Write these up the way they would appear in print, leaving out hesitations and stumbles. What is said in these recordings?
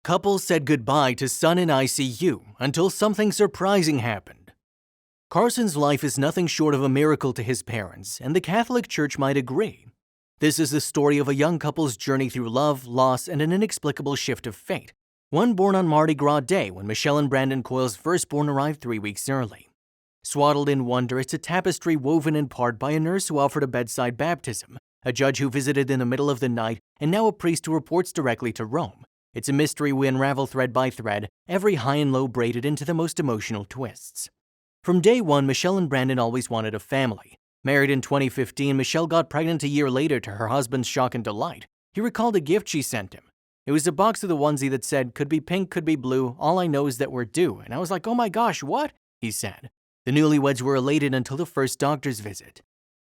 Couple said goodbye to son in ICU until something surprising happened. Carson's life is nothing short of a miracle to his parents, and the Catholic Church might agree. This is the story of a young couple's journey through love, loss, and an inexplicable shift of fate. One born on Mardi Gras Day when Michelle and Brandon Coyle's firstborn arrived 3 weeks early. Swaddled in wonder, it's a tapestry woven in part by a nurse who offered a bedside baptism, a judge who visited in the middle of the night, and now a priest who reports directly to Rome. It's a mystery we unravel thread by thread, every high and low braided into the most emotional twists. From day one, Michelle and Brandon always wanted a family. Married in 2015, Michelle got pregnant a year later to her husband's shock and delight. He recalled a gift she sent him. It was a box of the onesie that said, "Could be pink, could be blue, all I know is that we're due." And I was like, "Oh my gosh, what?" he said. The newlyweds were elated until the first doctor's visit.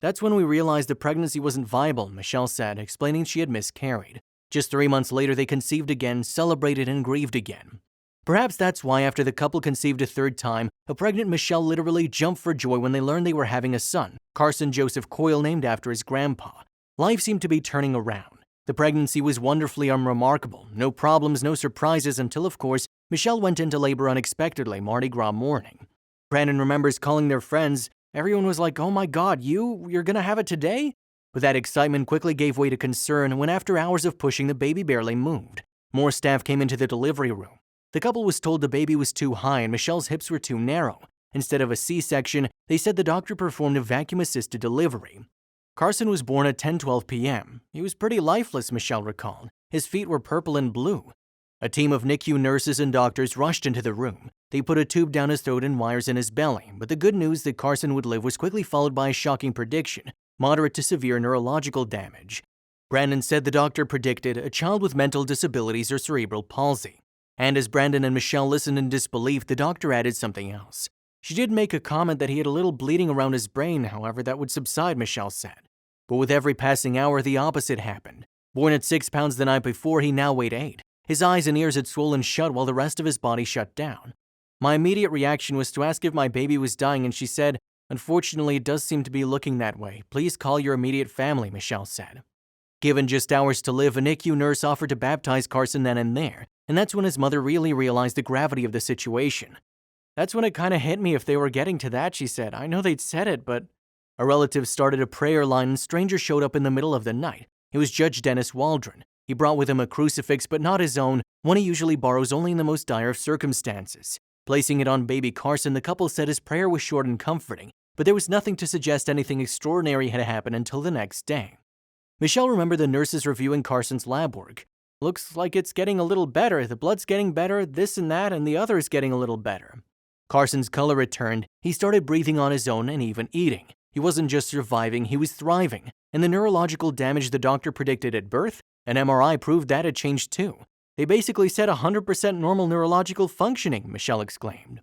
"That's when we realized the pregnancy wasn't viable," Michelle said, explaining she had miscarried. Just 3 months later, they conceived again, celebrated, and grieved again. Perhaps that's why after the couple conceived a third time, a pregnant Michelle literally jumped for joy when they learned they were having a son, Carson Joseph Coyle, named after his grandpa. Life seemed to be turning around. The pregnancy was wonderfully unremarkable, no problems, no surprises until, of course, Michelle went into labor unexpectedly Mardi Gras morning. Brandon remembers calling their friends. Everyone was like, "Oh my God, you're gonna have it today?" But that excitement quickly gave way to concern when after hours of pushing, the baby barely moved. More staff came into the delivery room. The couple was told the baby was too high and Michelle's hips were too narrow. Instead of a C-section, they said the doctor performed a vacuum-assisted delivery. Carson was born at 10:12 p.m. He was pretty lifeless, Michelle recalled. His feet were purple and blue. A team of NICU nurses and doctors rushed into the room. They put a tube down his throat and wires in his belly, but the good news that Carson would live was quickly followed by a shocking prediction: moderate to severe neurological damage. Brandon said the doctor predicted a child with mental disabilities or cerebral palsy. And as Brandon and Michelle listened in disbelief, the doctor added something else. She did make a comment that he had a little bleeding around his brain, however, that would subside, Michelle said. But with every passing hour, the opposite happened. Born at 6 pounds the night before, he now weighed 8. His eyes and ears had swollen shut while the rest of his body shut down. My immediate reaction was to ask if my baby was dying, and she said, "Unfortunately, it does seem to be looking that way. Please call your immediate family," Michelle said. Given just hours to live, a NICU nurse offered to baptize Carson then and there, and that's when his mother really realized the gravity of the situation. "That's when it kind of hit me if they were getting to that," she said. "I know they'd said it, but..." A relative started a prayer line and a stranger showed up in the middle of the night. It was Judge Dennis Waldron. He brought with him a crucifix, but not his own, one he usually borrows only in the most dire of circumstances. Placing it on baby Carson, the couple said his prayer was short and comforting, but there was nothing to suggest anything extraordinary had happened until the next day. Michelle remembered the nurses reviewing Carson's lab work. "Looks like it's getting a little better. The blood's getting better, this and that, and the other is getting a little better." Carson's color returned. He started breathing on his own and even eating. He wasn't just surviving, he was thriving. And the neurological damage the doctor predicted at birth, an MRI proved that had changed too. "They basically said 100% normal neurological functioning," Michelle exclaimed.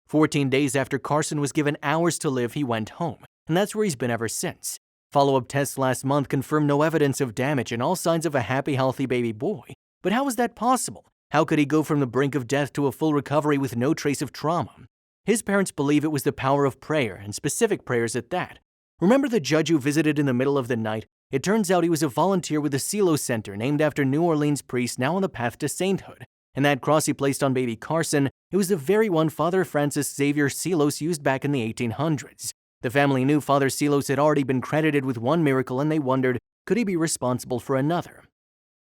14 days after Carson was given hours to live, he went home, and that's where he's been ever since. Follow-up tests last month confirmed no evidence of damage and all signs of a happy, healthy baby boy. But how was that possible? How could he go from the brink of death to a full recovery with no trace of trauma? His parents believe it was the power of prayer, and specific prayers at that. Remember the judge who visited in the middle of the night? It turns out he was a volunteer with the Silo Center, named after New Orleans priest now on the path to sainthood. And that cross he placed on baby Carson, it was the very one Father Francis Xavier Silos used back in the 1800s. The family knew Father Silos had already been credited with one miracle, and they wondered, could he be responsible for another?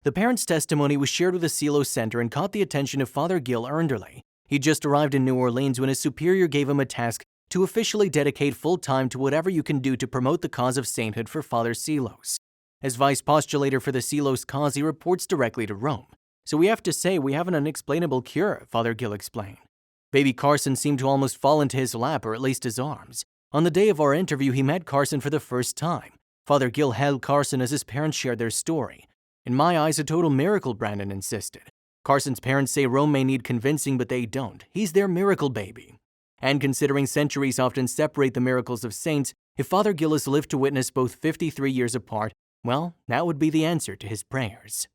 The parents' testimony was shared with the Silos Center and caught the attention of Father Gil Ernderly. He just arrived in New Orleans when his superior gave him a task to officially dedicate full time to whatever you can do to promote the cause of sainthood for Father Silos. As vice postulator for the Silos cause, he reports directly to Rome. "So we have to say we have an unexplainable cure," Father Gil explained. Baby Carson seemed to almost fall into his lap, or at least his arms. On the day of our interview, he met Carson for the first time. Father Gil held Carson as his parents shared their story. "In my eyes, a total miracle," Brandon insisted. Carson's parents say Rome may need convincing, but they don't. He's their miracle baby. And considering centuries often separate the miracles of saints, if Father Gil has lived to witness both 53 years apart, well, that would be the answer to his prayers.